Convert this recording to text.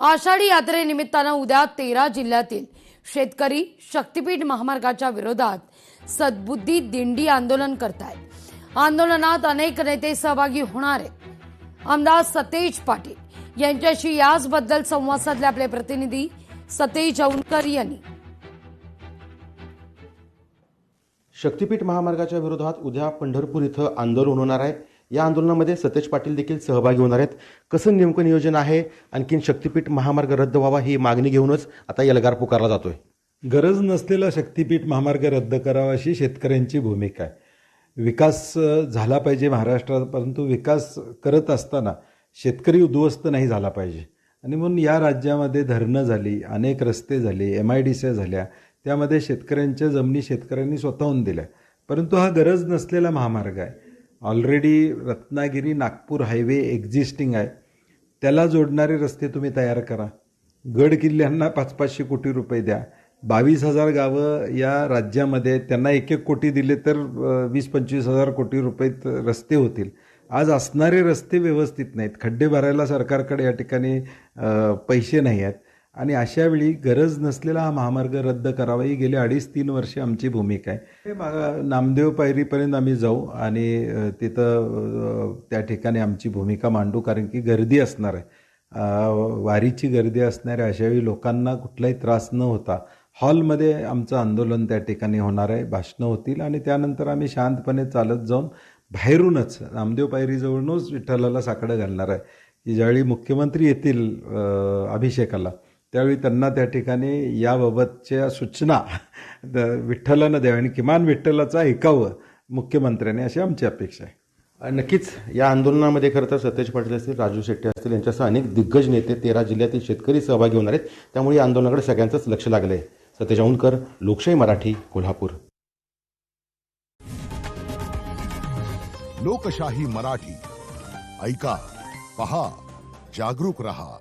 आषाढी यात्रेनिमित्तानं उद्या 13 जिल्ह्यातील शेतकरी शक्तीपीठ महामार्गाच्या विरोधात सद्बुद्धी दिंडी आंदोलन करतायत। आंदोलनात अनेक नेते सहभागी होणार आहेत। आमदार सतेज पाटील यांच्याशी याचबद्दल संवाद साधले आपले प्रतिनिधी सतेज औंधकर यांनी। शक्तीपीठ महामार्गाच्या विरोधात उद्या पंढरपूर इथं आंदोलन होणार आहे। या आंदोलनामध्ये सतेज पाटील देखील सहभागी होणार आहेत। कसं नेमकं नियोजन आहे? आणखीन शक्तीपीठ महामार्ग रद्द व्हावा ही मागणी घेऊनच आता एल्गार पुकारला जातोय। गरज नसलेला शक्तीपीठ महामार्ग रद्द करावा अशी शेतकऱ्यांची भूमिका आहे। विकास झाला पाहिजे महाराष्ट्रात, परंतु विकास करत असताना शेतकरी उद्ध्वस्त नाही झाला पाहिजे आणि म्हणून या राज्यामध्ये धरणं झाली, अनेक रस्ते झाले, MIDC झाल्या, त्यामध्ये शेतकऱ्यांच्या जमिनी शेतकऱ्यांनी स्वतःहून दिल्या। परंतु हा गरज नसलेला महामार्ग आहे। Already Ratnagiri Nagpur highway existing आहे, त्याला जोडणारे रस्ते तुम्ही तयार करा। गड किल्ल्यांना 500-500 कोटी रुपये द्या। 22,000 गावं या राज्यामध्ये, त्यांना 1-1 कोटी दिले तर 20-25,000 कोटी रुपये रस्ते होतील। आज असणारे रस्ते व्यवस्थित नाहीत, खड्डे भरायला सरकारकडे या ठिकाणी पैसे नाही आहेत आणि अशा वेळी गरज नसलेला हा महामार्ग रद्द करावा ही गेली 2.5-3 वर्षे आमची भूमिका आहे। नामदेव पायरीपर्यंत आम्ही जाऊ आणि तिथं त्या ठिकाणी आमची भूमिका मांडू, कारण की गर्दी असणार आहे, वारीची गर्दी असणार आहे। अशावेळी लोकांना कुठलाही त्रास न होता हॉलमध्ये आमचं आंदोलन त्या ठिकाणी होणार आहे, भाषणं होतील आणि त्यानंतर आम्ही शांतपणे चालत जाऊन बाहेरूनच नामदेव पायरीजवळूनच विठ्ठलाला साकडं घालणार आहे की ज्यावेळी मुख्यमंत्री येतील अभिषेकाला त्यावेळी त्यांना त्या ठिकाणी याबाबतच्या सूचना विठ्ठलानं द्यावी आणि किमान विठ्ठलाचं ऐकावं मुख्यमंत्र्यांनी, अशी आमची अपेक्षा आहे। नक्कीच या आंदोलनामध्ये खरं तर सतेज पाटील असतील, राजू शेट्टी असतील यांच्यासह अनेक दिग्गज नेते 13 जिल्ह्यातील शेतकरी सहभागी होणार आहेत। त्यामुळे या आंदोलनाकडे सगळ्यांचंच लक्ष लागलंय। सतेज औंधकर, लोकशाही मराठी, कोल्हापूर। लोकशाही मराठी ऐका, पहा, जागरूक रहा।